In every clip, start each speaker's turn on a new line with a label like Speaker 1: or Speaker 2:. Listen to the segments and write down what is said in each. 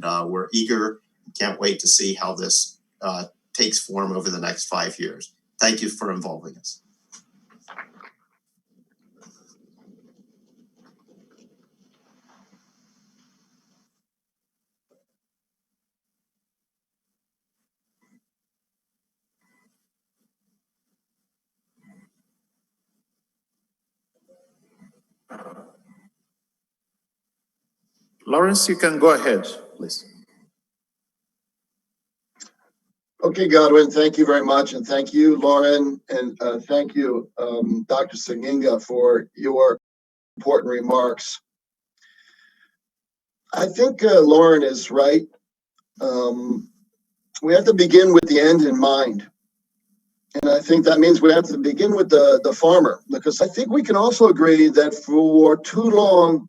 Speaker 1: we're eager, can't wait to see how this takes form over the next 5 years. Thank you for involving us.
Speaker 2: Lawrence, you can go ahead, please.
Speaker 3: Okay, Godwin, thank you very much. And thank you, Lauren, and thank you, Dr. Senginga, for your important remarks. I think Lauren is right. We have to begin with the end in mind. And I think that means we have to begin with the farmer, because I think we can also agree that for too long,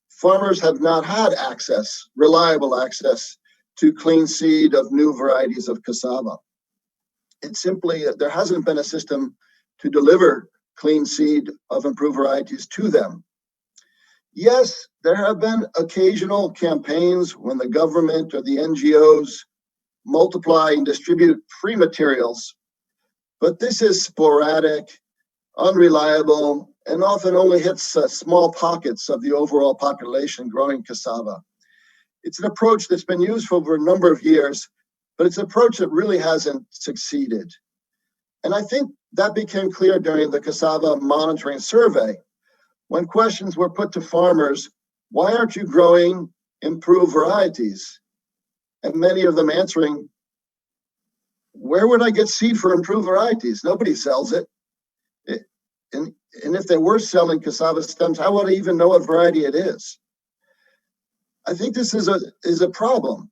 Speaker 3: farmers have not had access, reliable access, to clean seed of new varieties of cassava. It's simply, there hasn't been a system to deliver clean seed of improved varieties to them. Yes, there have been occasional campaigns when the government or the NGOs multiply and distribute free materials, but this is sporadic, unreliable, and often only hits small pockets of the overall population growing cassava. It's an approach that's been used for over a number of years, but it's an approach that really hasn't succeeded. And I think that became clear during the Cassava monitoring survey, when questions were put to farmers, why aren't you growing improved varieties? And many of them answering, where would I get seed for improved varieties? Nobody sells it. And if they were selling cassava stems, how would I even know what variety it is? I think this is a problem.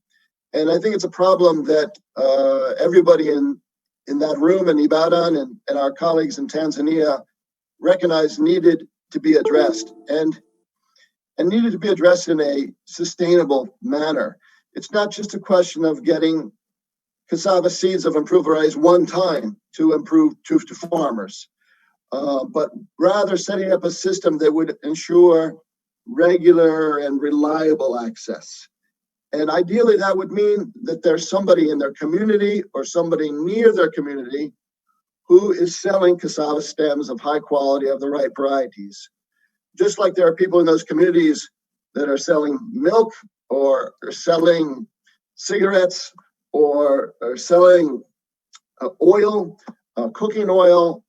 Speaker 3: And I think it's a problem that everybody in that room in Ibadan and our colleagues in Tanzania recognized needed to be addressed and needed to be addressed in a sustainable manner. It's not just a question of getting cassava seeds of improved varieties one time to farmers, but rather setting up a system that would ensure regular and reliable access. And ideally, that would mean that there's somebody in their community or somebody near their community who is selling cassava stems of high quality of the right varieties. Just like there are people in those communities that are selling milk or are selling cigarettes or are selling oil, cooking oil,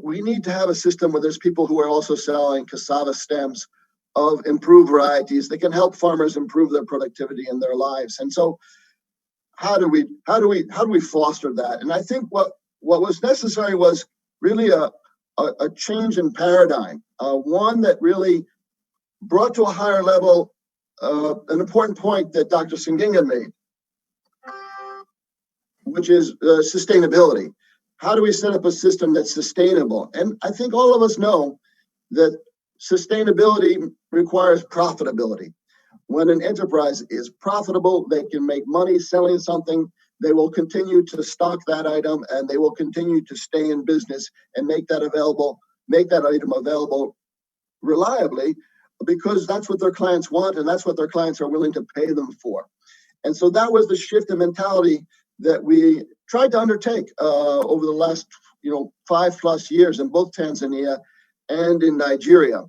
Speaker 3: we need to have a system where there's people who are also selling cassava stems of improved varieties that can help farmers improve their productivity in their lives. And so how do we foster that? And I think what was necessary was really a change in paradigm, one that really brought to a higher level an important point that Dr. Senginga made, which is sustainability. How do we set up a system that's sustainable? And I think all of us know that sustainability requires profitability. When an enterprise is profitable, they can make money selling something, they will continue to stock that item, and they will continue to stay in business and make that item available reliably, because that's what their clients want and that's what their clients are willing to pay them for. And so that was the shift in mentality that we tried to undertake over the last 5+ years in both Tanzania and in Nigeria.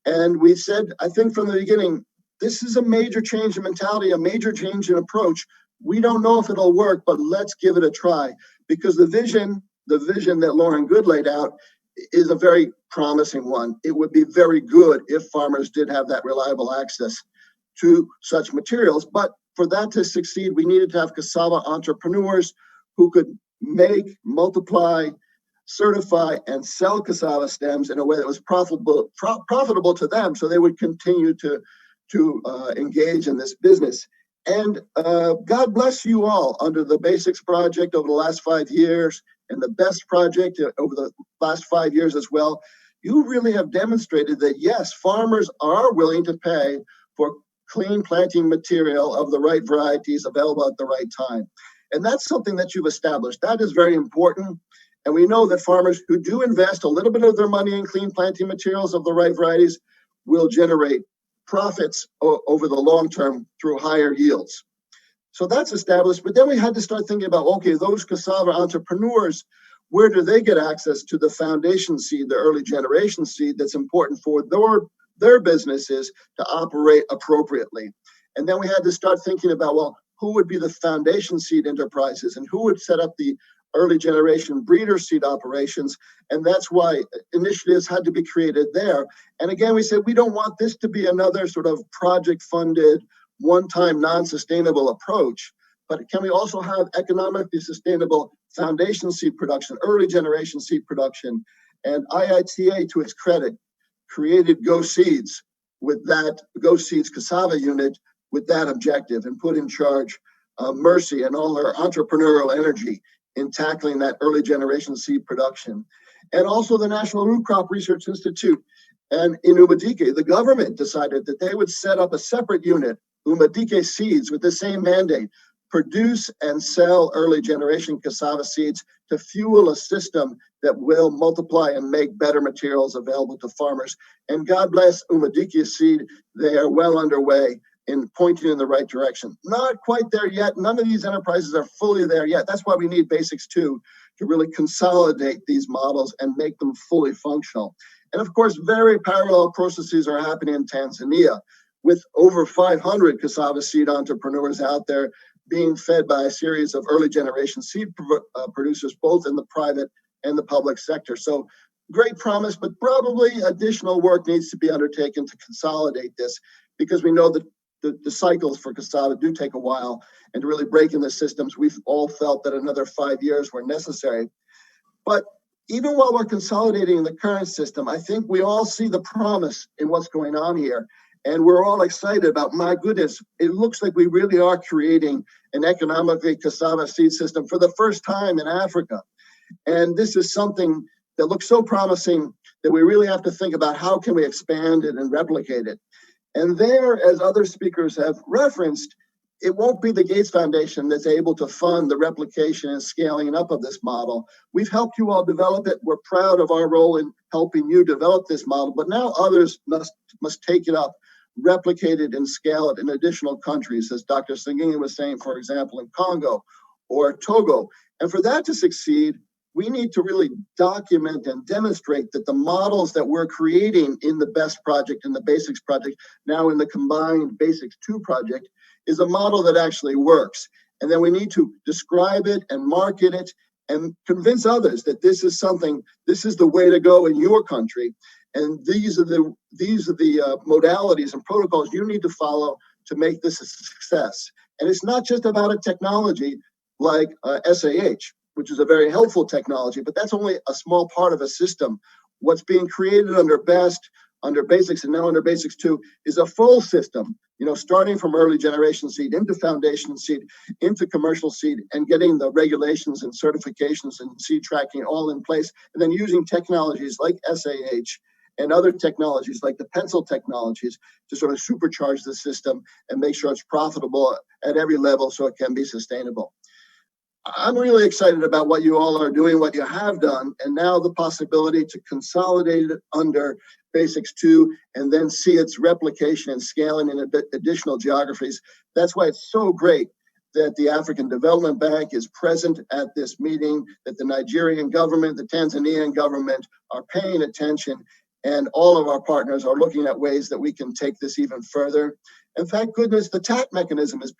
Speaker 3: And we said, I think from the beginning, this is a major change in mentality, a major change in approach. We don't know if it'll work, but let's give it a try, because the vision that Lauren Good laid out is a very promising one. It would be very good if farmers did have that reliable access to such materials. But for that to succeed, we needed to have cassava entrepreneurs who could make, multiply, certify, and sell cassava stems in a way that was profitable to them, so they would continue to engage in this business. And God bless you all under the Basics Project over the last 5 years and the BEST Project over the last 5 years as well. You really have demonstrated that, yes, farmers are willing to pay for clean planting material of the right varieties available at the right time. And that's something that you've established. That is very important. And we know that farmers who do invest a little bit of their money in clean planting materials of the right varieties will generate profits over the long term through higher yields. So that's established. But then we had to start thinking about, okay, those cassava entrepreneurs, where do they get access to the foundation seed, the early generation seed that's important for their businesses to operate appropriately? And then we had to start thinking about, well, who would be the foundation seed enterprises and who would set up the early generation breeder seed operations? And that's why initiatives had to be created there. And again, we said we don't want this to be another sort of project funded, one-time non-sustainable approach, but can we also have economically sustainable foundation seed production, early generation seed production? And IITA, to its credit, created Go Seeds with that Go Seeds Cassava unit with that objective, and put in charge Mercy and all her entrepreneurial energy in tackling that early generation seed production. And also the National Root Crop Research Institute. And in Umadike, the government decided that they would set up a separate unit, Umadike Seeds, with the same mandate: produce and sell early generation cassava seeds to fuel a system that will multiply and make better materials available to farmers. And God bless Umadike Seed, they are well underway in pointing in the right direction. Not quite there yet. None of these enterprises are fully there yet. That's why we need Basics 2 to really consolidate these models and make them fully functional. And of course, very parallel processes are happening in Tanzania, with over 500 cassava seed entrepreneurs out there being fed by a series of early generation seed producers, both in the private and the public sector. So great promise, but probably additional work needs to be undertaken to consolidate this, because we know that the cycles for cassava do take a while, and to really break in the systems, we've all felt that another 5 years were necessary. But even while we're consolidating the current system, I think we all see the promise in what's going on here. And we're all excited about, my goodness, it looks like we really are creating an economically cassava seed system for the first time in Africa. And this is something that looks so promising that we really have to think about how can we expand it and replicate it. And there, as other speakers have referenced, it won't be the Gates Foundation that's able to fund the replication and scaling up of this model. We've helped you all develop it. We're proud of our role in helping you develop this model, but now others must take it up, replicate it, and scale it in additional countries, as Dr. Singini was saying, for example, in Congo or Togo. And for that to succeed, we need to really document and demonstrate that the models that we're creating in the BEST project and the Basics project, now in the combined Basics 2 project, is a model that actually works. And then we need to describe it and market it and convince others that this is the way to go in your country. And these are the modalities and protocols you need to follow to make this a success. And it's not just about a technology like SAH, which is a very helpful technology, but that's only a small part of a system. What's being created under BEST, under Basics, and now under Basics 2 is a full system, starting from early generation seed into foundation seed, into commercial seed, and getting the regulations and certifications and seed tracking all in place, and then using technologies like SAH and other technologies like the pencil technologies to sort of supercharge the system and make sure it's profitable at every level so it can be sustainable. I'm really excited about what you all are doing, what you have done, and now the possibility to consolidate it under Basics 2 and then see its replication and scaling in additional geographies. That's why it's so great that the African Development Bank is present at this meeting, that the Nigerian government, the Tanzanian government are paying attention, and all of our partners are looking at ways that we can take this even further. And thank goodness the TAT mechanism is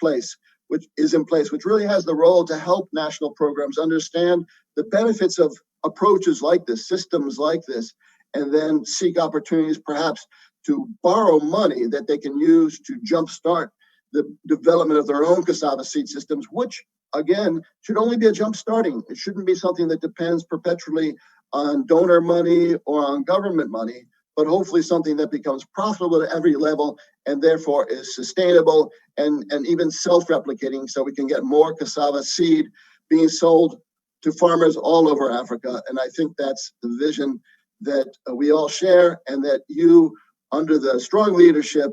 Speaker 3: in place, which really has the role to help national programs understand the benefits of approaches like this, systems like this, and then seek opportunities perhaps to borrow money that they can use to jumpstart the development of their own cassava seed systems, which again should only be a jump starting. It shouldn't be something that depends perpetually on donor money or on government money, but hopefully something that becomes profitable at every level and therefore is sustainable and even self-replicating, so we can get more cassava seed being sold to farmers all over Africa. And I think that's the vision that we all share, and that you, under the strong leadership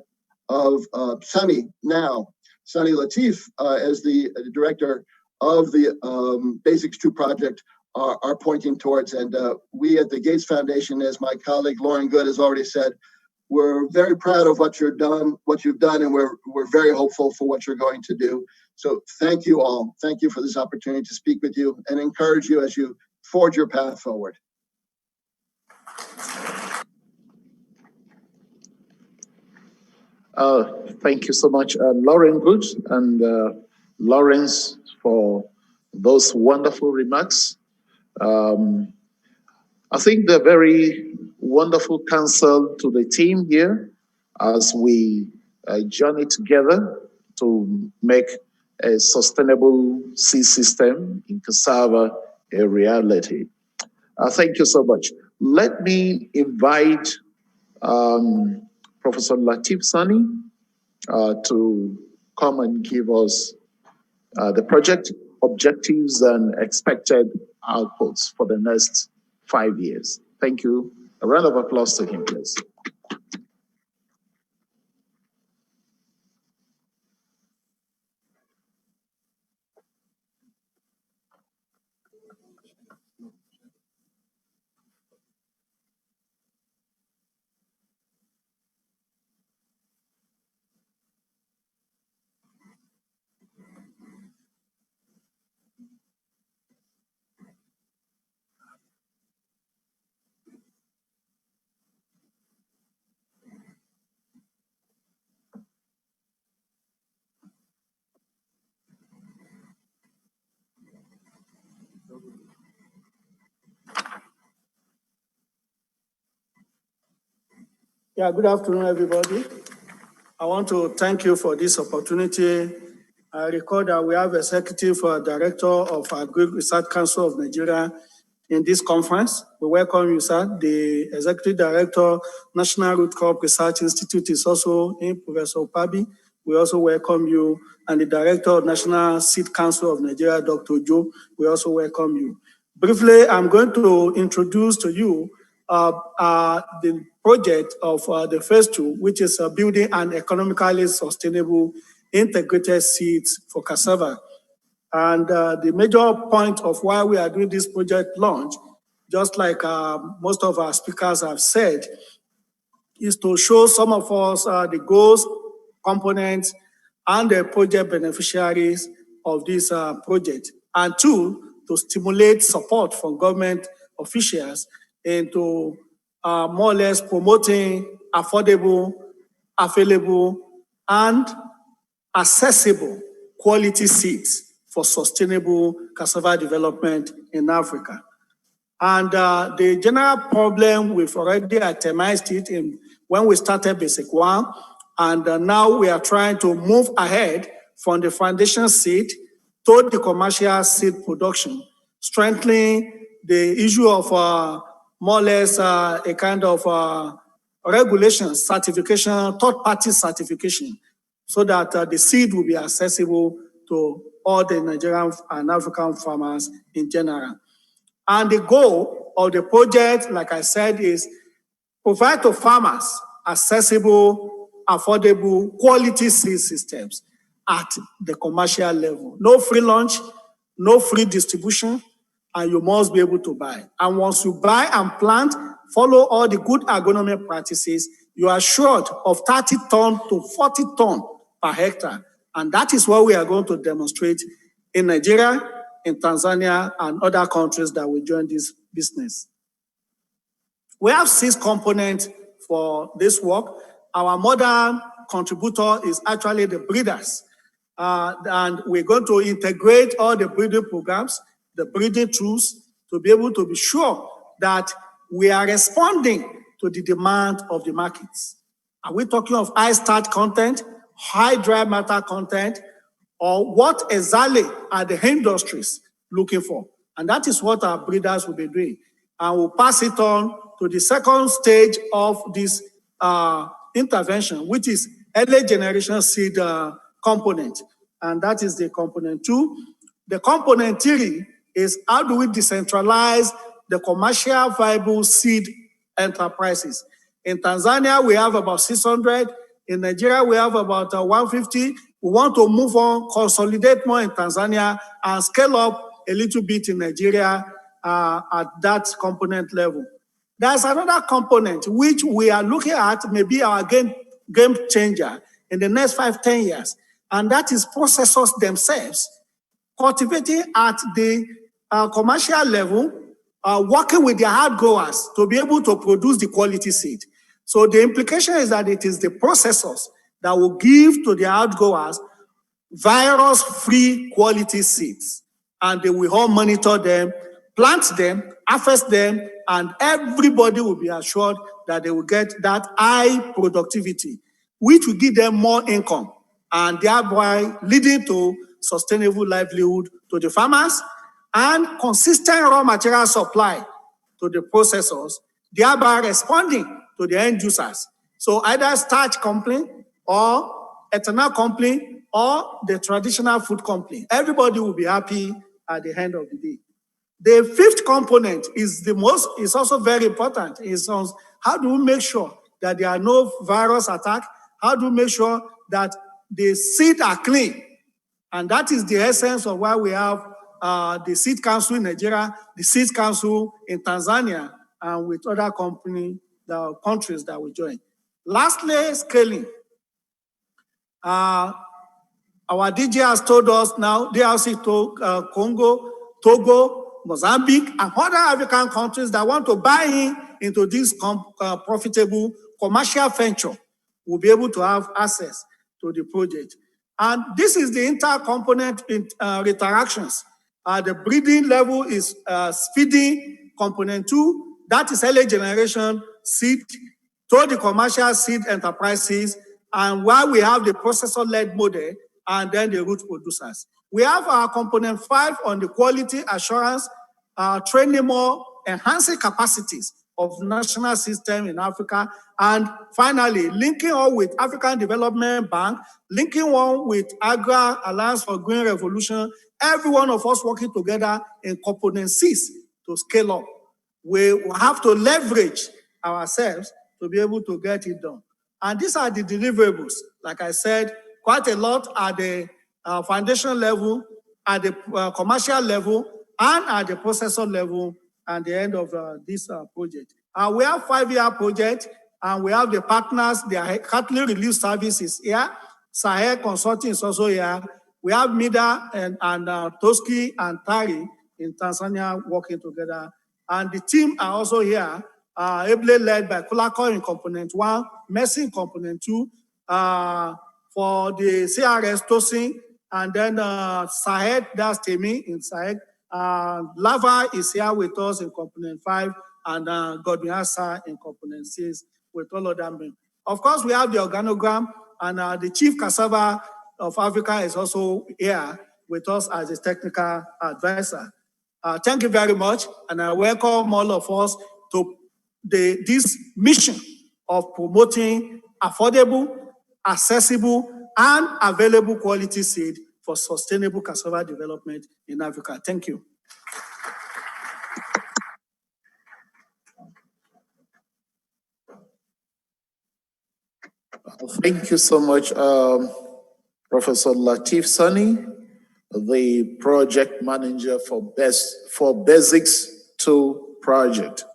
Speaker 3: of Sunny Latif, as the director of the Basics 2 project, are pointing towards. And we at the Gates Foundation, as my colleague Lauren Good has already said, we're very proud of what you've done, and we're very hopeful for what you're going to do. So thank you all. Thank you for this opportunity to speak with you and encourage you as you forge your path forward.
Speaker 2: Thank you so much, Lauren Good and Lawrence, for those wonderful remarks. I think they're very wonderful counsel to the team here as we journey together to make a sustainable seed system in cassava a reality. Thank you so much. Let me invite Professor Latif Sani to come and give us the project objectives and expected outputs for the next 5 years. Thank you. A round of applause to him, please.
Speaker 4: Yeah, good afternoon, everybody. I want to thank you for this opportunity. I recall that we have Executive Director of Agri Research Council of Nigeria in this conference. We welcome you, sir. The Executive Director, National Root Crop Research Institute is also in, Professor Opabi. We also welcome you. And the Director of National Seed Council of Nigeria, Dr. Joe, we also welcome you. Briefly, I'm going to introduce to you the project of the phase 2, which is building an economically sustainable integrated seeds for cassava. And the major point of why we are doing this project launch, just like most of our speakers have said, is to show some of us the goals, components, and the project beneficiaries of this project. And two, to stimulate support from government officials into more or less promoting affordable, available, and accessible quality seeds for sustainable cassava development in Africa. And the general problem, we've already itemized it in when we started Basic 1, and now we are trying to move ahead from the foundation seed to the commercial seed production, strengthening the issue of more or less a kind of regulation, certification, third-party certification, so that the seed will be accessible to all the Nigerian and African farmers in general. And the goal of the project, like I said, is provide to farmers accessible, affordable, quality seed systems at the commercial level. No free lunch, no free distribution, and you must be able to buy. And once you buy and plant, follow all the good agronomic practices, you are assured of 30 ton to 40 ton per hectare. And that is what we are going to demonstrate in Nigeria, in Tanzania, and other countries that will join this business. We have 6 components for this work. Our modern contributor is actually the breeders. And we're going to integrate all the breeding programs, the breeding tools, to be able to be sure that we are responding to the demand of the markets. Are we talking of high starch content, high dry matter content, or what exactly are the industries looking for? And that is what our breeders will be doing. And we'll pass it on to the second stage of this intervention, which is early generation seed component. And that is the component 2. The component 3 is how do we decentralize the commercial viable seed enterprises. In Tanzania, we have about 600. In Nigeria, we have about 150. We want to move on, consolidate more in Tanzania, and scale up a little bit in Nigeria at that component level. There's another component which we are looking at, maybe our game changer in the next 5-10 years, and that is processors themselves cultivating at the commercial level, working with their hard growers to be able to produce the quality seed. So the implication is that it is the processors that will give to the hard growers virus-free quality seeds, and they will all monitor them, plant them, harvest them, and everybody will be assured that they will get that high productivity, which will give them more income, and thereby leading to sustainable livelihood to the farmers and consistent raw material supply to the processors, thereby responding to the end users. So either starch company or ethanol company or the traditional food company, everybody will be happy at the end of the day. The fifth component is also very important. Is on how do we make sure that there are no virus attack? How do we make sure that the seeds are clean? And that is the essence of why we have the Seed Council in Nigeria, the Seed Council in Tanzania, and with other countries that we join. Lastly, scaling. Our DG has told us now, DRC to Congo, Togo, Mozambique, and other African countries that want to buy into this profitable commercial venture will be able to have access to the project. And this is the inter-component interactions. The breeding level is feeding component 2, that is early generation seed to the commercial seed enterprises, and while we have the processor-led model, and then the root producers. We have our component 5 on the quality assurance, training more, enhancing capacities of national system in Africa, and finally, linking on with African Development Bank, linking on with Agra Alliance for Green Revolution, every one of us working together in component 6 to scale up. We will have to leverage ourselves to be able to get it done. And these are the deliverables. Like I said, quite a lot at the foundation level, at the commercial level, and at the processor level at the end of this project. We have 5-year project, and we have the partners, the Catholic Relief Services here. Sahel Consulting is also here. We have MIDA and Toski and Tari in Tanzania working together. And the team are also here, ably led by Kulako in component 1, Messi in component 2, for the CRS Tosin, and then Sahel, that's Temi in Sahel. Lava is here with us in component 5, and Godwin Asa in component 6 with all of them. Of course, we have the organogram, and the Chief Cassava of Africa is also here with us as a technical advisor. Thank you very much, and I welcome all of us to this mission of promoting affordable, accessible, and available quality seed for sustainable cassava development in Africa. Thank you.
Speaker 2: Thank you so much, Professor Lateef Sani, the project manager for Basics 2 project.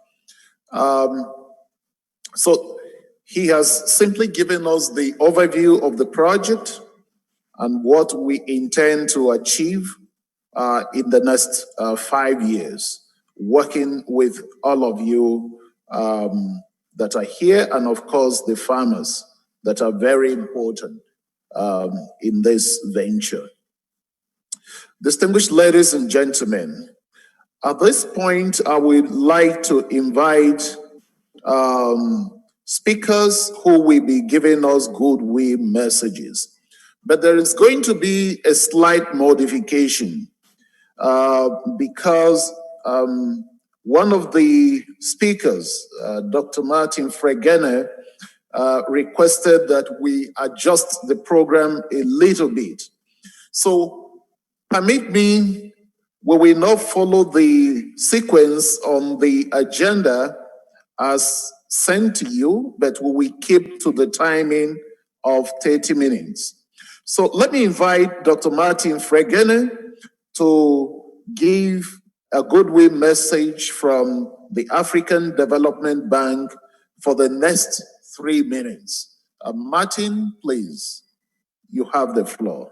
Speaker 2: So he has simply given us the overview of the project and what we intend to achieve in the next 5 years, working with all of you that are here, and of course the farmers that are very important in this venture. Distinguished ladies and gentlemen, at this point, I would like to invite speakers who will be giving us goodwill messages. But there is going to be a slight modification because one of the speakers, Dr. Martin Nweke, requested that we adjust the program a little bit. So permit me, we will not follow the sequence on the agenda as sent to you, but we will keep to the timing of 30 minutes. So let me invite Dr. Martin Nweke to give a goodwill message from the African Development Bank, for the next 3 minutes. Martin, please, you have the floor.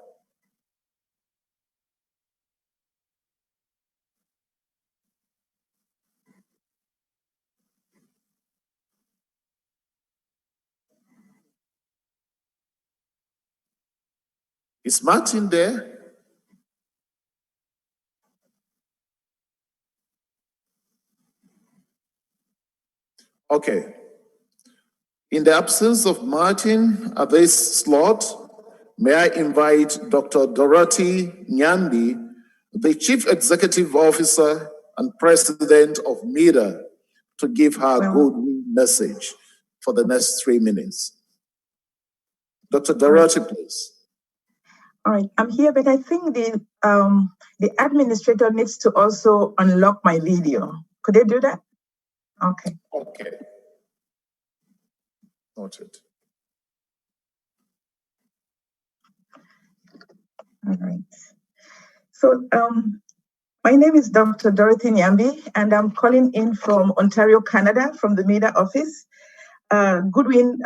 Speaker 2: Is Martin there? Okay. In the absence of Martin at this slot, may I invite Dr. Dorothy Nene, the Chief Executive Officer and President of MEDA, to give her goodwill message for the next 3 minutes. Dr. Dorothy, please.
Speaker 5: All right, I'm here, but I think the administrator needs to also unlock my video. Could they do that? Okay.
Speaker 2: Okay. Noted.
Speaker 5: All right. So my name is Dr. Dorothy Nene, and I'm calling in from Ontario, Canada, from the MEDA office. Godwin,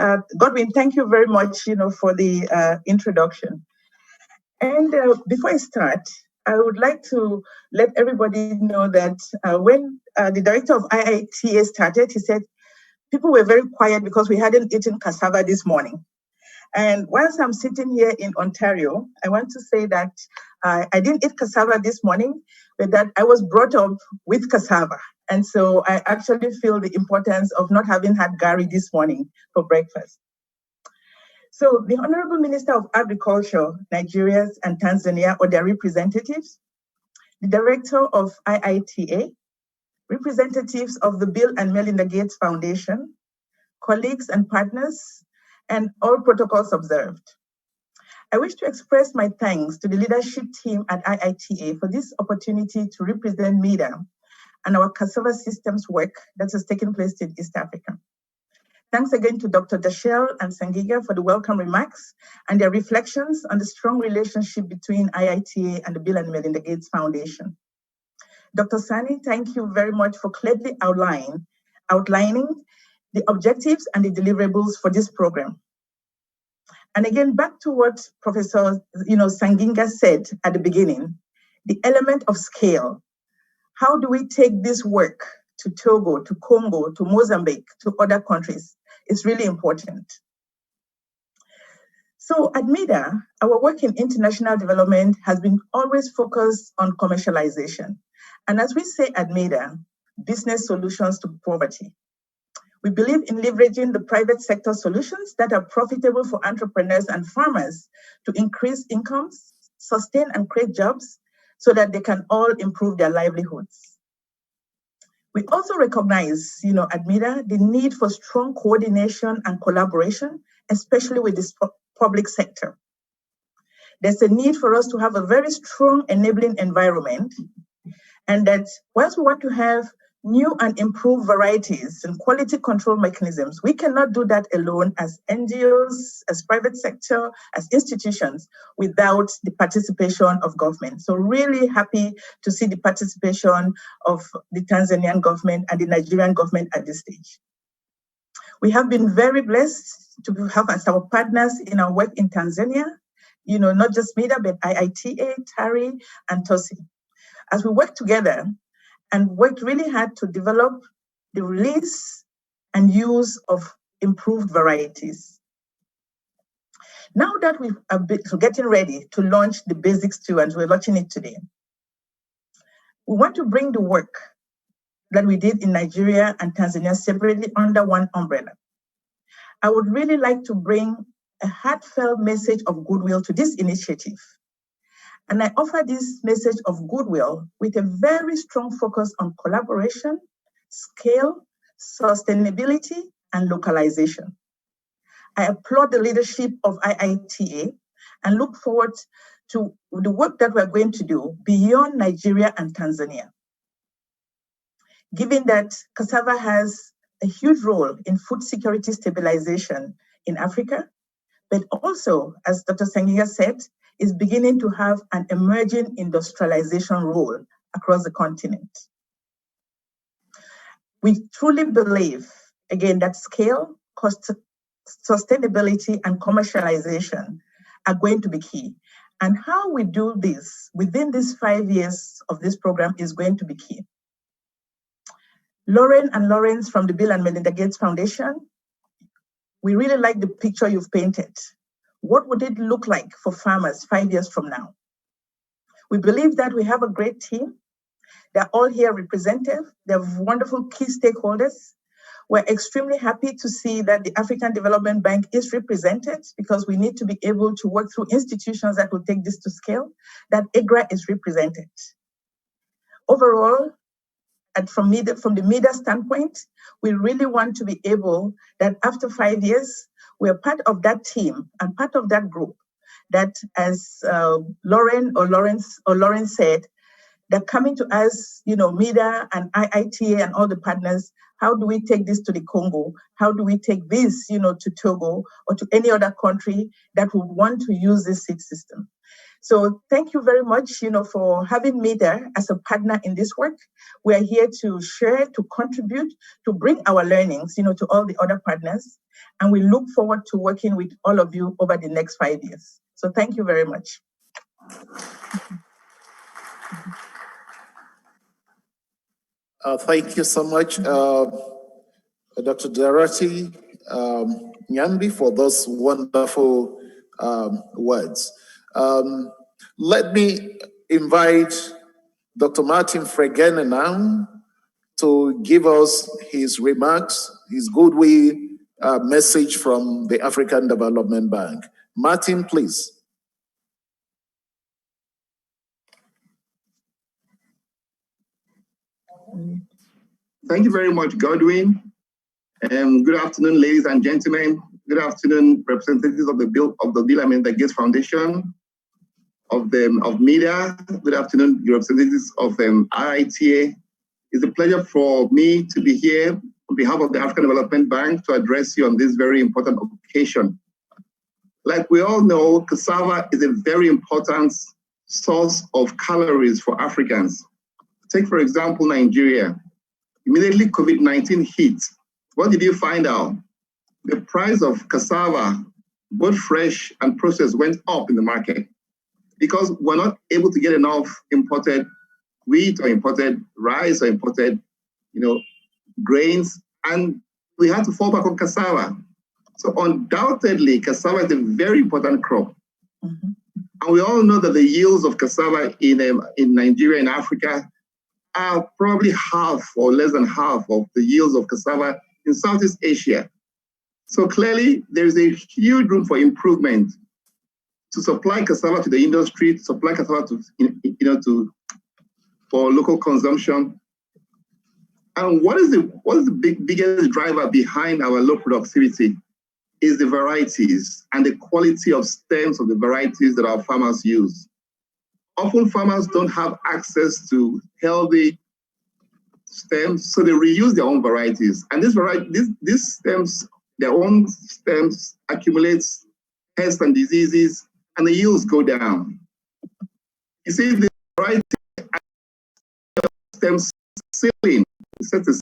Speaker 5: thank you very much, for the introduction. And before I start, I would like to let everybody know that when the director of IITA started, he said people were very quiet because we hadn't eaten cassava this morning. And whilst I'm sitting here in Ontario, I want to say that I didn't eat cassava this morning, but that I was brought up with cassava. And so I actually feel the importance of not having had Gary this morning for breakfast. So the Honorable Minister of Agriculture, Nigeria and Tanzania, or their representatives, the Director of IITA, representatives of the Bill and Melinda Gates Foundation, colleagues and partners, and all protocols observed. I wish to express my thanks to the leadership team at IITA for this opportunity to represent MEDA and our cassava systems work that has taken place in East Africa. Thanks again to Dr. Dashel and Sangiga for the welcome remarks and their reflections on the strong relationship between IITA and the Bill and Melinda Gates Foundation. Dr. Sani, thank you very much for clearly outlining the objectives and the deliverables for this program. And again, back to what Professor Sanginga said at the beginning, the element of scale. How do we take this work to Togo, to Congo, to Mozambique, to other countries? It's really important. So at MEDA, our work in international development has been always focused on commercialization. And as we say at MEDA, business solutions to poverty. We believe in leveraging the private sector solutions that are profitable for entrepreneurs and farmers to increase incomes, sustain and create jobs so that they can all improve their livelihoods. We also recognize, at MEDA, the need for strong coordination and collaboration, especially with the public sector. There's a need for us to have a very strong enabling environment, and that whilst we want to have new and improved varieties and quality control mechanisms, we cannot do that alone as NGOs, as private sector, as institutions, without the participation of government. So really happy to see the participation of the Tanzanian government and the Nigerian government at this stage. We have been very blessed to have as our partners in our work in Tanzania, not just MEDA, but IITA, TARI, and TOSI. As we work together, and worked really hard to develop the release and use of improved varieties. Now that we are getting ready to launch the Basics 2, and we're launching it today, we want to bring the work that we did in Nigeria and Tanzania separately under one umbrella. I would really like to bring a heartfelt message of goodwill to this initiative. And I offer this message of goodwill with a very strong focus on collaboration, scale, sustainability, and localization. I applaud the leadership of IITA and look forward to the work that we're going to do beyond Nigeria and Tanzania. Given that cassava has a huge role in food security stabilization in Africa, but also, as Dr. Sangiga said, is beginning to have an emerging industrialization role across the continent. We truly believe, again, that scale, cost, sustainability, and commercialization are going to be key. And how we do this within these 5 years of this program is going to be key. Lauren and Lawrence from the Bill and Melinda Gates Foundation, we really like the picture you've painted. What would it look like for farmers 5 years from now? We believe that we have a great team. They're all here representative. They're wonderful key stakeholders. We're extremely happy to see that the African Development Bank is represented because we need to be able to work through institutions that will take this to scale, that IGRA is represented. Overall, and from the media standpoint, we really want to be able that after 5 years, we're part of that team and part of that group that, as Lauren said, they're coming to us, MEDA and IITA and all the partners. How do we take this to the Congo? How do we take this, to Togo or to any other country that would want to use this seed system? So thank you very much, for having me there as a partner in this work. We are here to share, to contribute, to bring our learnings, to all the other partners. And we look forward to working with all of you over the next 5 years. So thank you very much.
Speaker 2: Thank you so much, Dr. Dorothy Nyambi, for those wonderful words. Let me invite Dr. Martin Nweke now to give us his remarks, his goodwill message from the African Development Bank. Martin, please.
Speaker 6: Thank you very much, Godwin. Good afternoon, ladies and gentlemen. Good afternoon, representatives of the Bill and Melinda Gates Foundation, of media. Good afternoon, representatives of IITA. It's a pleasure for me to be here on behalf of the African Development Bank to address you on this very important occasion. Like we all know, cassava is a very important source of calories for Africans. Take, for example, Nigeria. Immediately COVID-19 hit. What did you find out? The price of cassava, both fresh and processed, went up in the market because we're not able to get enough imported wheat or imported rice or imported, grains, and we had to fall back on cassava. So undoubtedly, cassava is a very important crop. Mm-hmm. And we all know that the yields of cassava in Nigeria and Africa are probably half or less than half of the yields of cassava in Southeast Asia. So clearly, there's a huge room for improvement to supply cassava to the industry, to supply cassava for local consumption. And what is the biggest driver behind our low productivity is the varieties and the quality of stems of the varieties that our farmers use. Often farmers don't have access to healthy stems, so they reuse their own varieties. And these stems, their own stems accumulates pests and diseases, and the yields go down. You see, the variety stems ceiling sets a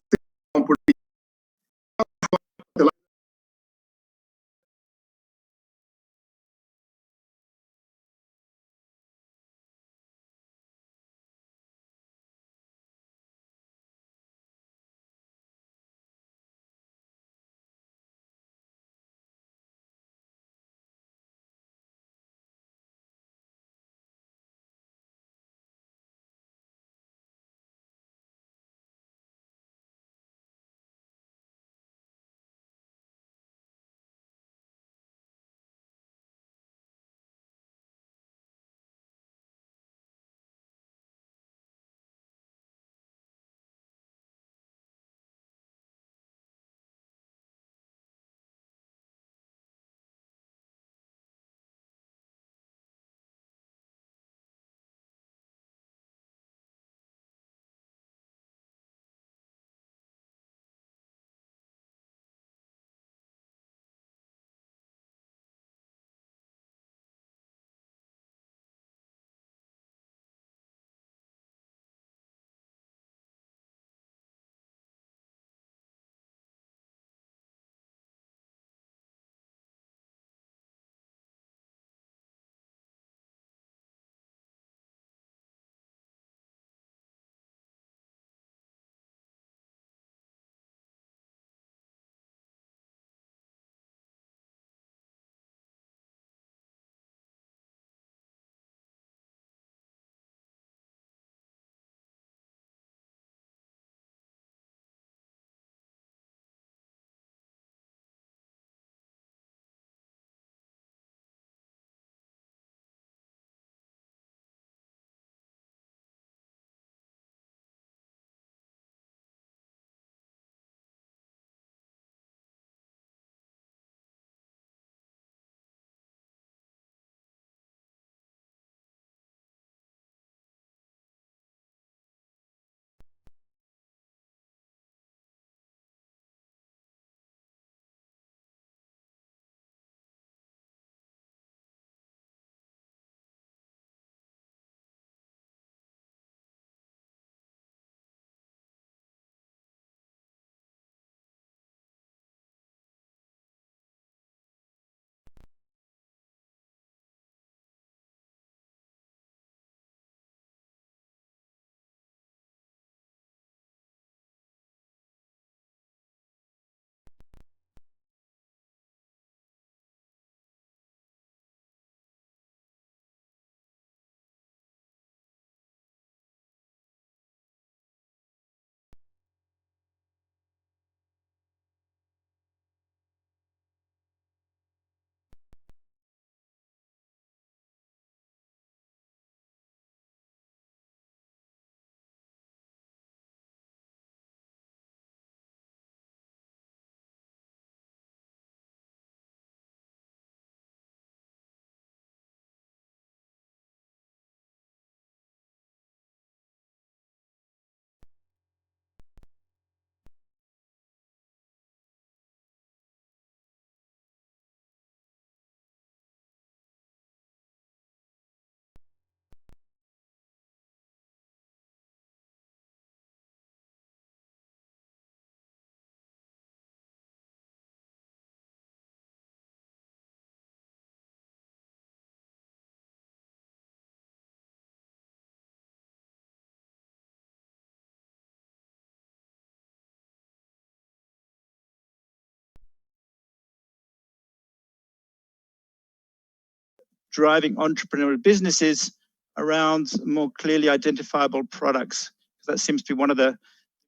Speaker 7: driving entrepreneurial businesses around more clearly identifiable products. That seems to be one of the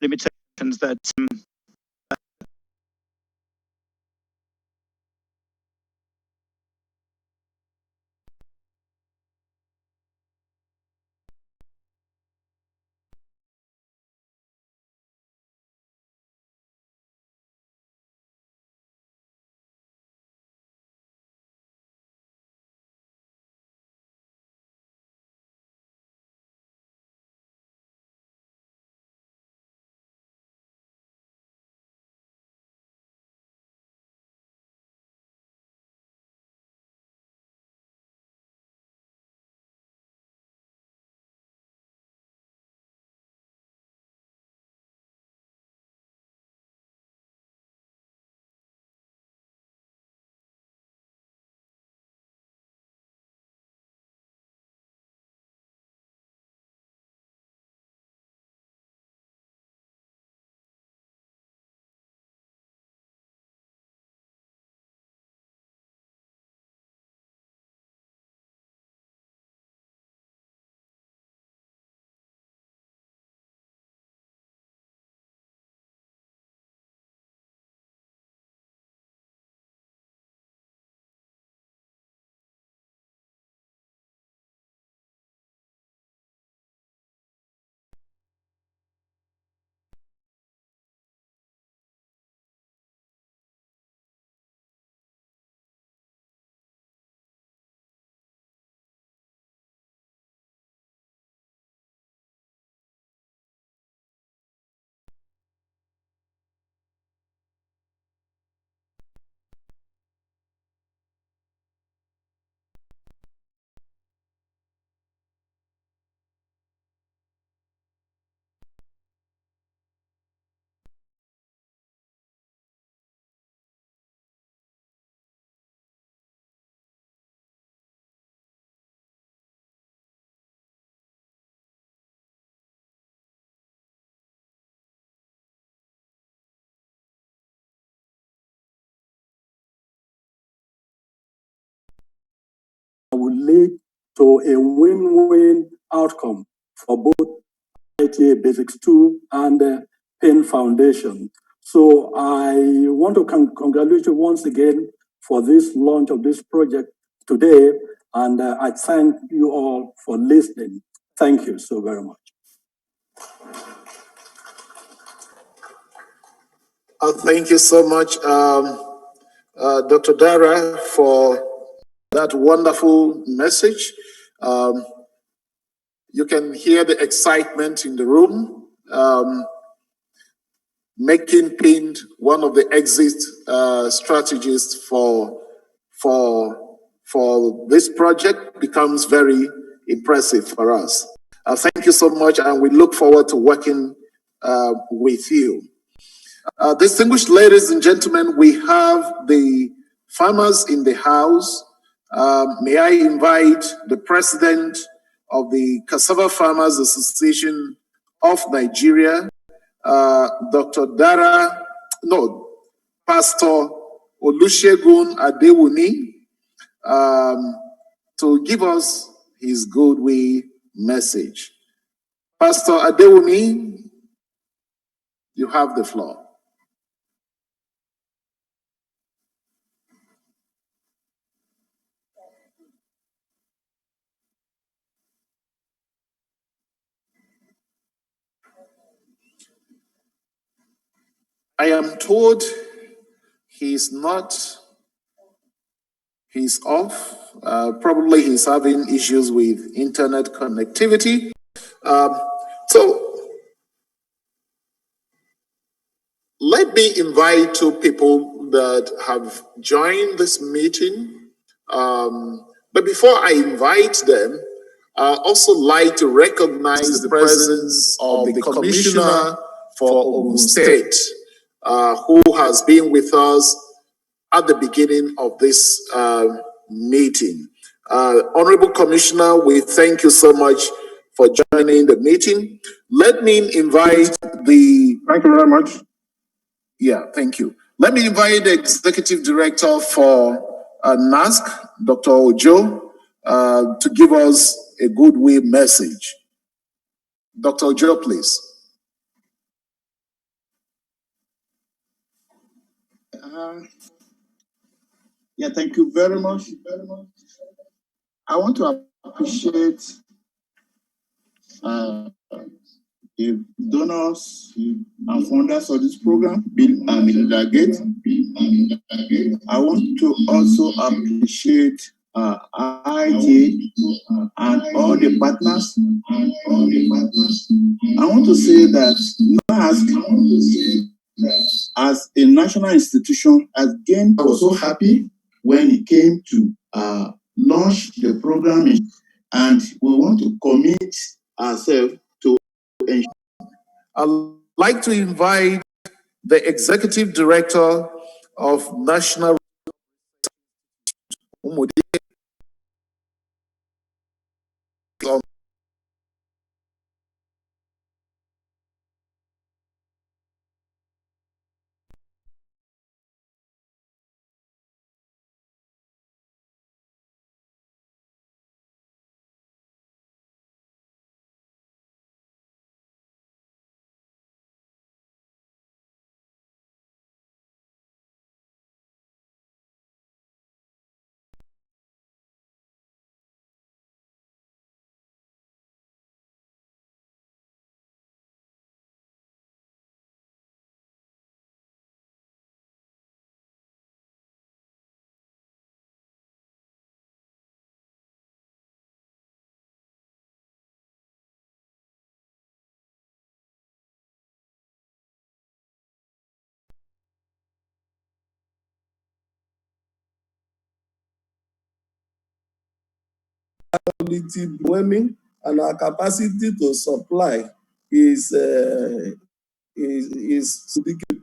Speaker 7: limitations that
Speaker 8: will lead to a win-win outcome for both ITA Basics 2 and PEN Foundation. So I want to congratulate you once again for this launch of this project today, and I thank you all for listening. Thank you so very much.
Speaker 2: Thank you so much, Dr. Dara, for that wonderful message. You can hear the excitement in the room, making PIN one of the exit strategies for this project becomes very impressive for us. Thank you so much, and we look forward to working with you. Distinguished ladies and gentlemen, we have the farmers in the house. May I invite the president of the Cassava Farmers Association of Nigeria, Pastor Olusegun Adewuni, to give us his goodwill message. Pastor Adewuni, you have the floor. I am told he's off. Probably he's having issues with internet connectivity. So let me invite two people that have joined this meeting. But before I invite them, I also like to recognize the presence of the Commissioner for Ogun State, who has been with us at the beginning of this meeting. Honorable Commissioner, we thank you so much for joining the meeting. Let me invite the...
Speaker 6: Thank you very much.
Speaker 2: Yeah, thank you. Let me invite the Executive Director for NASC, Dr. Ojo, to give us a goodwill message. Dr. Joe, please.
Speaker 9: Yeah, thank you very much. I want to appreciate the donors and founders of this program, Bill and Melinda Gates. I want to also appreciate IT and all the partners. I want to say that NASC, as a national institution, has gained. I was so happy when it came to launch the program, and we want to commit ourselves to ensure.
Speaker 2: I'd like to invite the Executive Director of National
Speaker 10: dwelling, and our capacity to supply is the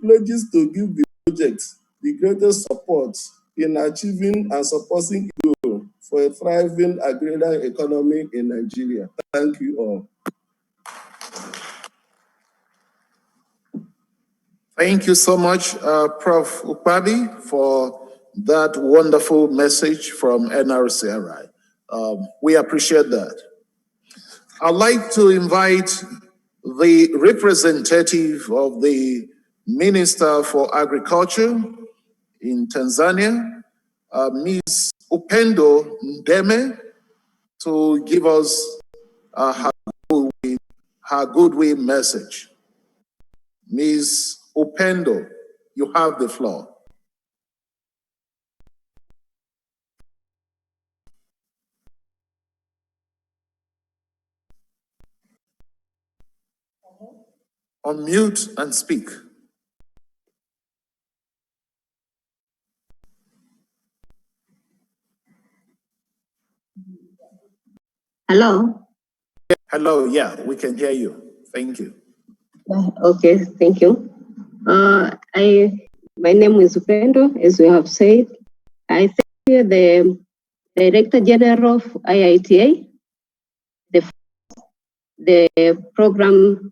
Speaker 10: pledges to give the project the greatest support in achieving and supporting goal for a thriving agrarian economy in Nigeria. Thank you all.
Speaker 2: Thank you so much, Prof. Ukpabi, for that wonderful message from NRCRI. We appreciate that. I'd like to invite the representative of the Minister for Agriculture in Tanzania, Ms. Upendo Ndeme, to give us her goodwill message. Ms. Upendo, you have the floor. Unmute and speak.
Speaker 11: Hello?
Speaker 2: Hello, yeah, we can hear you. Thank you.
Speaker 11: Okay, thank you. My name is Upendo, as we have said. I thank the Director General of IITA, the Program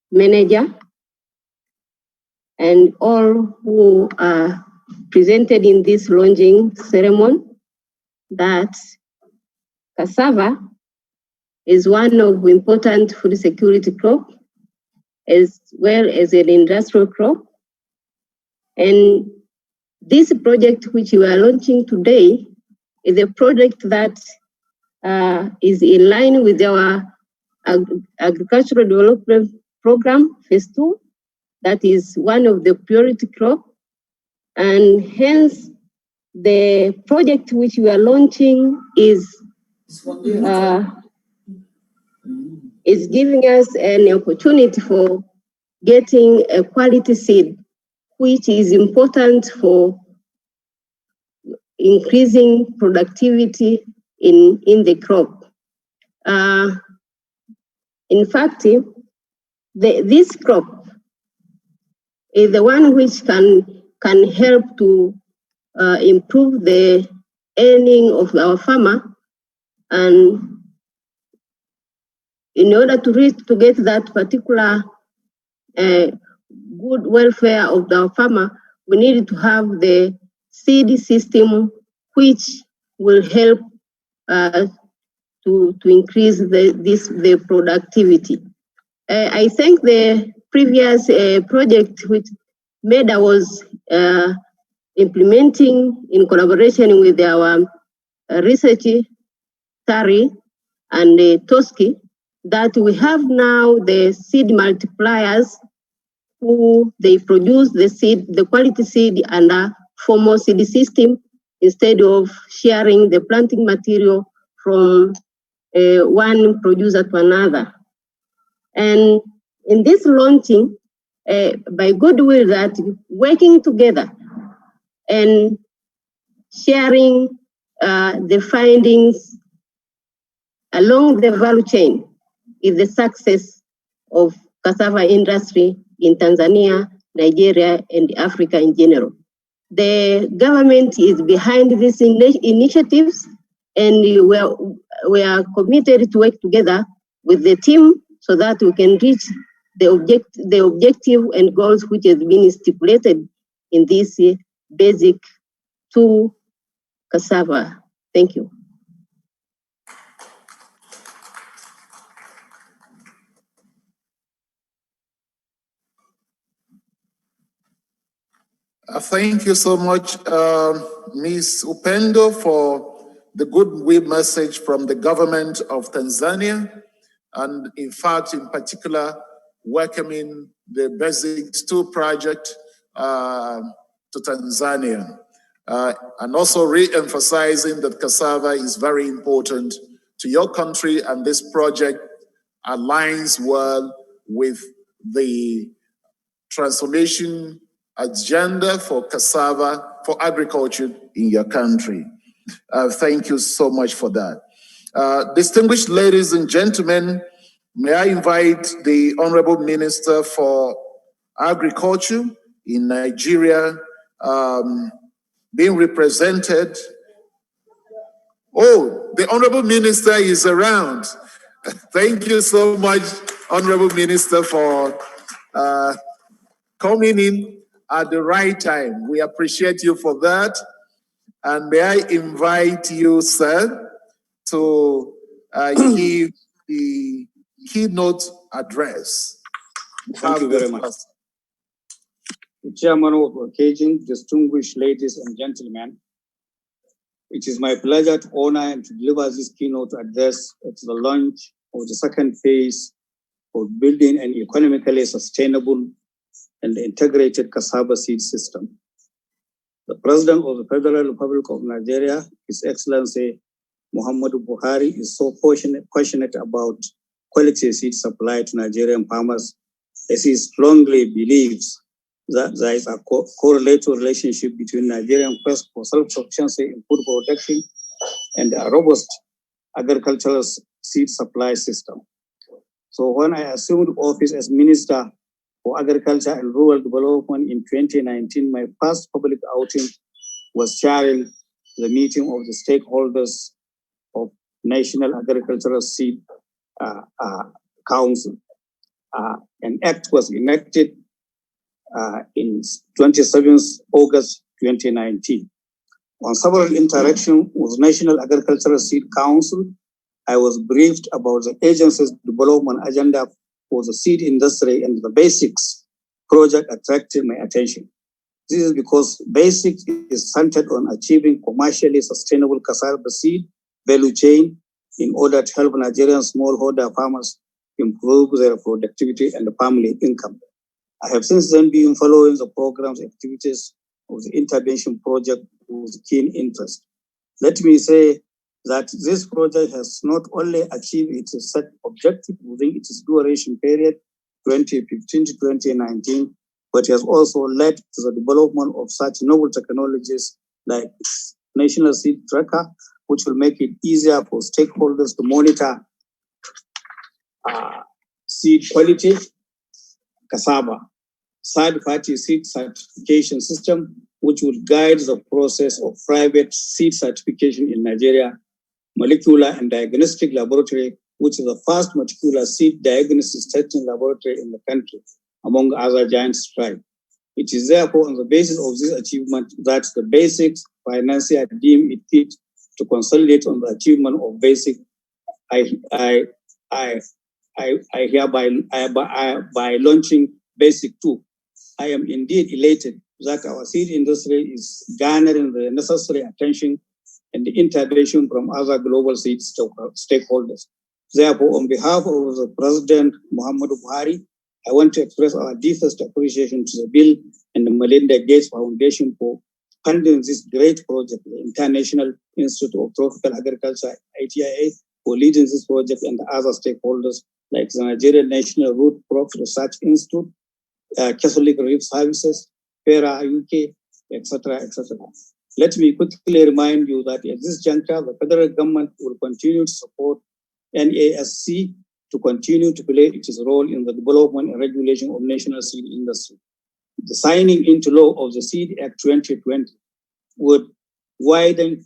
Speaker 11: Manager, and all who are presented in this launching ceremony, that cassava is one of the important food security crop, as well as an industrial crop. And this project which we are launching today is a project that is in line with our agricultural development program, phase 2, that is one of the priority crop. And hence, the project which we are launching is giving us an opportunity for getting a quality seed, which is important for increasing productivity in the crop. In fact, this crop is the one which can help to improve the earning of our farmer, and in order to get that particular good welfare of our farmer, we need to have the seed system which will help to increase the productivity. I think the previous project which MEDA was implementing in collaboration with our research TARI and TOSCI, that we have now the seed multipliers who they produce the seed, the quality seed under formal seed system instead of sharing the planting material from one producer to another. And in this launching, by goodwill, that working together and sharing the findings along the value chain is the success of cassava industry in Tanzania, Nigeria, and Africa in general. The government is behind these initiatives, and we are committed to work together with the team so that we can reach the objective and goals which has been stipulated in this basic to cassava. Thank you.
Speaker 2: Thank you so much, Ms. Upendo, for the goodwill message from the government of Tanzania, and in fact, in particular, welcoming the Basics 2 project to Tanzania, and also re-emphasizing that cassava is very important to your country, and this project aligns well with the transformation agenda for cassava, for agriculture in your country. Thank you so much for that. Distinguished ladies and gentlemen, may I invite the Honorable Minister for Agriculture in Nigeria, being represented. Oh, the Honorable Minister is around. Thank you so much, Honorable Minister, for coming in at the right time. We appreciate you for that. And may I invite you, sir, to give the keynote address.
Speaker 12: Thank you very much. The chairman of the occasion, distinguished ladies and gentlemen, it is my pleasure to honor and to deliver this keynote address at the launch of the second phase of building an economically sustainable and integrated cassava seed system. The President of the Federal Republic of Nigeria, His Excellency Muhammadu Buhari, is so passionate about quality seed supply to Nigerian farmers, as he strongly believes that there is a correlated relationship between Nigerian quest for self-sufficiency in food production and a robust agricultural seed supply system. So when I assumed office as Minister for Agriculture and Rural Development in 2019, my first public outing was chairing the meeting of the stakeholders of National Agricultural Seed Council. An act was enacted in 27th August 2019. On several interactions with National Agricultural Seed Council, I was briefed about the agency's development agenda for the seed industry, and the BASICS project attracted my attention. This is because BASICS is centered on achieving commercially sustainable cassava seed value chain in order to help Nigerian smallholder farmers improve their productivity and family income. I have since then been following the program's activities of the intervention project with keen interest. Let me say that this project has not only achieved its set objective within its duration period, 2015 to 2019, but has also led to the development of such novel technologies like National Seed Tracker, which will make it easier for stakeholders to monitor seed quality, cassava, third-party seed certification system, which will guide the process of private seed certification in Nigeria, molecular and diagnostic laboratory, which is the first molecular seed diagnosis testing laboratory in the country, among other giant strides. It is therefore on the basis of this achievement that the BASICS financier deem it fit to consolidate on the achievement of basic. I hereby by launching Basic 2. I am indeed elated that our seed industry is garnering the necessary attention and the intervention from other global seed stakeholders. Therefore, on behalf of the President Muhammadu Buhari, I want to express our deepest appreciation to the Bill and the Melinda Gates Foundation for funding this great project, the International Institute of Tropical Agriculture, ITIA, for leading this project, and other stakeholders like the Nigerian National Root Crop Research Institute, Catholic Reef Services, FERA UK, etc., etc. Let me quickly remind you that at this juncture, the federal government will continue to support NASC to continue to play its role in the development and regulation of national seed industry. The signing into law of the Seed Act 2020 would widen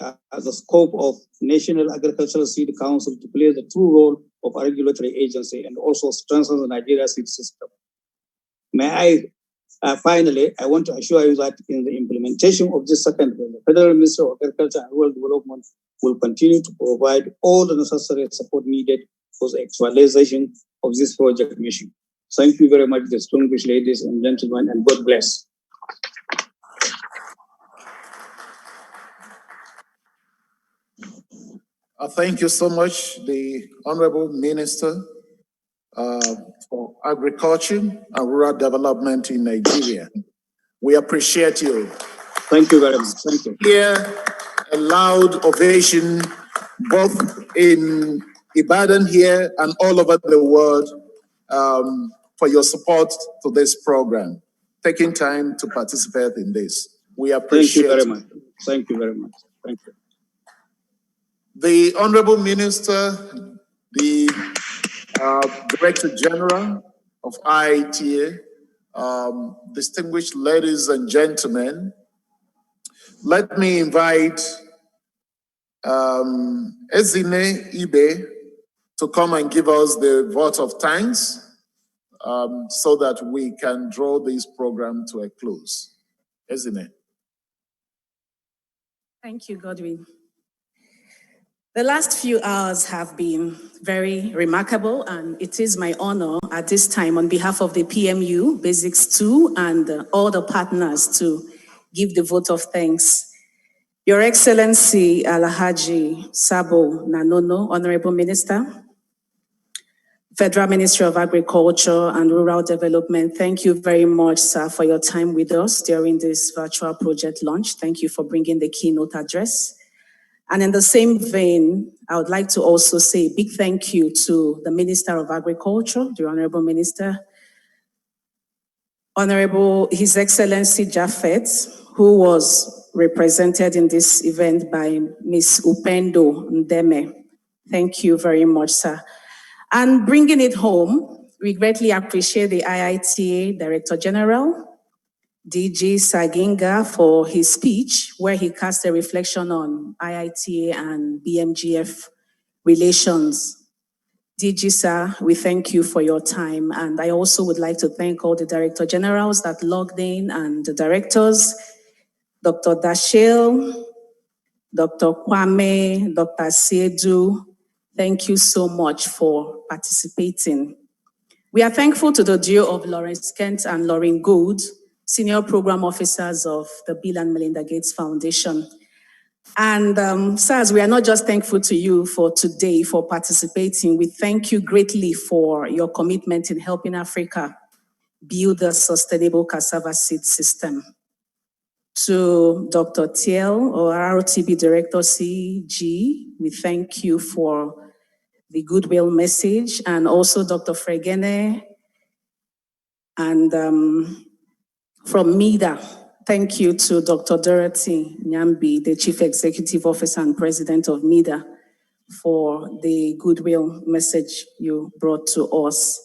Speaker 12: the scope of National Agricultural Seed Council to play the true role of a regulatory agency and also strengthen the Nigeria seed system. May I, finally, I want to assure you that in the implementation of this second bill, the Federal Ministry of Agriculture and Rural Development will continue to provide all the necessary support needed for the actualization of this project mission. Thank you very much, distinguished ladies and gentlemen, and God bless.
Speaker 2: Thank you so much, the Honorable Minister for Agriculture and Rural Development in Nigeria. We appreciate you.
Speaker 12: Thank you very much. Thank you.
Speaker 2: Here, a loud ovation, both in Ibadan here and all over the world, for your support to this program, taking time to participate in this. We appreciate
Speaker 12: it. Thank you very much. Thank you very much. Thank you.
Speaker 2: The Honorable Minister, the Director General of IITA, distinguished ladies and gentlemen, let me invite Ezine Ibe to come and give us the vote of thanks so that we can draw this program to a close. Ezine.
Speaker 13: Thank you, Godwin. The last few hours have been very remarkable, and it is my honor at this time on behalf of the PMU, Basics 2, and all the partners to give the vote of thanks. Your Excellency Alhaji Sabo Nanono, Honorable Minister, Federal Ministry of Agriculture and Rural Development, thank you very much, sir, for your time with us during this virtual project launch. Thank you for bringing the keynote address. And in the same vein, I would like to also say a big thank you to the Minister of Agriculture, the Honorable Minister, Honorable His Excellency Japheth, who was represented in this event by Ms. Upendo Ndeme. Thank you very much, sir. And bringing it home, we greatly appreciate the IITA Director General, DG Saginga, for his speech, where he cast a reflection on IITA and BMGF relations. DG Sir, we thank you for your time. And I also would like to thank all the Director Generals that logged in and the directors, Dr. Dashil, Dr. Kwame, Dr. Sedu. Thank you so much for participating. We are thankful to the duo of Lawrence Kent and Lauren Gould, Senior Program Officers of the Bill and Melinda Gates Foundation. And sirs, we are not just thankful to you for today for participating. We thank you greatly for your commitment in helping Africa build a sustainable cassava seed system. To Dr. Tiel, or ROTB Director CG, we thank you for the goodwill message, and also Dr. Fregene and from MIDA, thank you to Dr. Dorothy Nyambi, the Chief Executive Officer and President of MIDA, for the goodwill message you brought to us.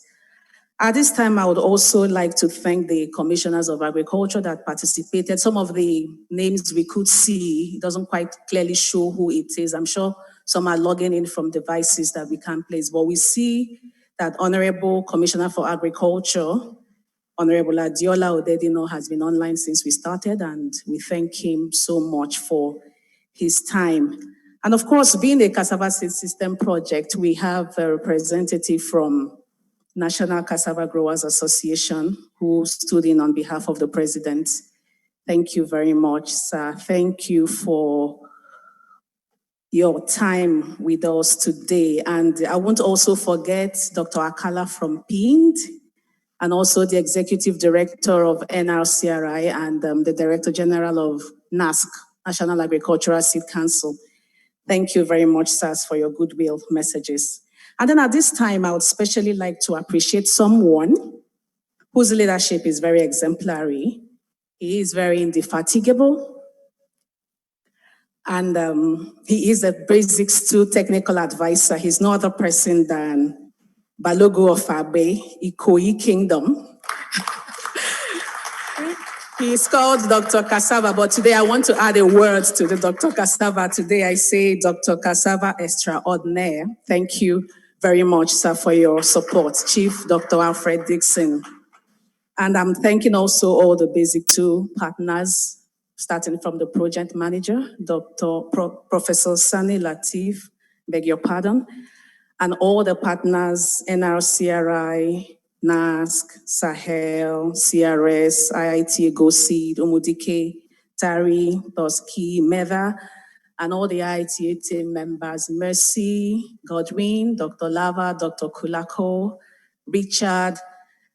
Speaker 13: At this time, I would also like to thank the Commissioners of Agriculture that participated. Some of the names we could see, it doesn't quite clearly show who it is. I'm sure some are logging in from devices that we can't place, but we see that Honorable Commissioner for Agriculture, Honorable Adiola Odedino, has been online since we started, and we thank him so much for his time. And of course, being a Cassava Seed System project, we have a representative from National Cassava Growers Association who stood in on behalf of the president. Thank you very much, sir. Thank you for your time with us today. And I won't also forget Dr. Akala from PIND, and also the Executive Director of NRCRI and the Director General of NASC, National Agricultural Seed Council. Thank you very much, sirs, for your goodwill messages. And then at this time, I would especially like to appreciate someone whose leadership is very exemplary. He is very indefatigable. And he is a Basics 2 technical advisor. He's no other person than Balogo of Abe, Ikoyi Kingdom. He is called Dr. Cassava, but today I want to add a word to the Dr. Cassava. Today I say Dr. Cassava Extraordinaire. Thank you very much, sir, for your support. Chief Dr. Alfred Dixon. And I'm thanking also all the Basic 2 partners, starting from the project manager, Professor Sani Latif, beg your pardon, and all the partners, NRCRI, NASC, Sahel, CRS, IIT, GoSeed, Umudike, Tari, Toski, Meva, and all the IITA team members, Mercy, Godwin, Dr. Lava, Dr. Kulako, Richard,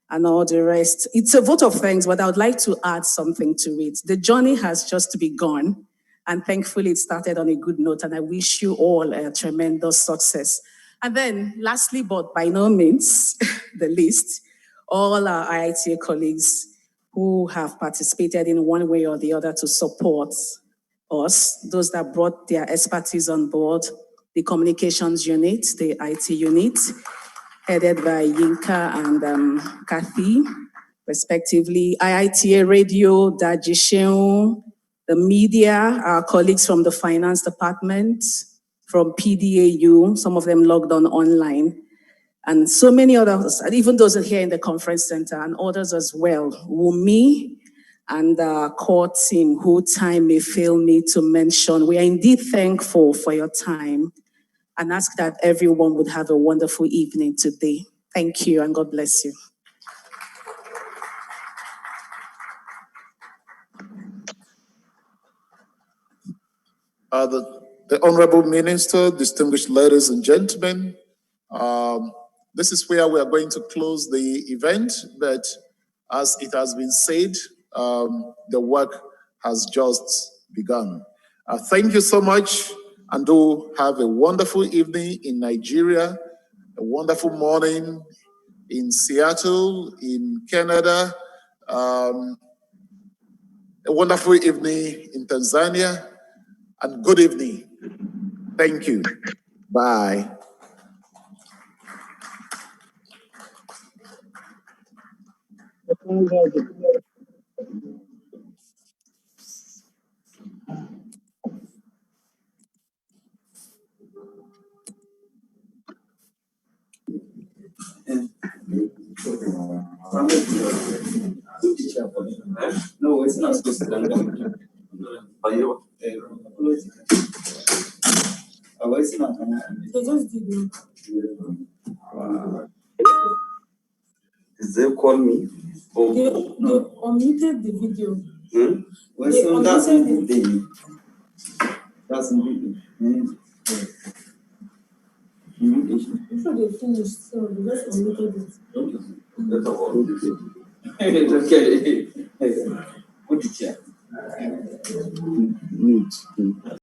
Speaker 13: and all the rest. It's a vote of thanks, but I would like to add something to it. The journey has just begun, and thankfully it started on a good note, and I wish you all a tremendous success. And then lastly, but by no means the least, all our IITA colleagues who have participated in one way or the other to support us, those that brought their expertise on board, the communications unit, the IT unit, headed by Yinka and Kathy, respectively, IITA Radio, Dajisheun, the media, our colleagues from the finance department, from PDAU, some of them logged on online, and so many others, even those here in the conference center and others as well, Wumi and our core team, who time may fail me to mention. We are indeed thankful for your time and ask that everyone would have a wonderful evening today. Thank you and God bless you.
Speaker 2: The Honorable Minister, distinguished ladies and gentlemen, this is where we are going to close the event, but as it has been said, the work has just begun. Thank you so much, and do have a wonderful evening in Nigeria, a wonderful morning in Seattle, in Canada, a wonderful evening in Tanzania, and good evening. Thank you. Bye.
Speaker 14: No, it's not supposed to be done. Oh, it's not. They just did it. They call me. Oh. They unmuted the video. Hmm? Well, so that's the thing. That's the video. Before they finished, so they just unmuted it. Okay. Okay. Put the chair.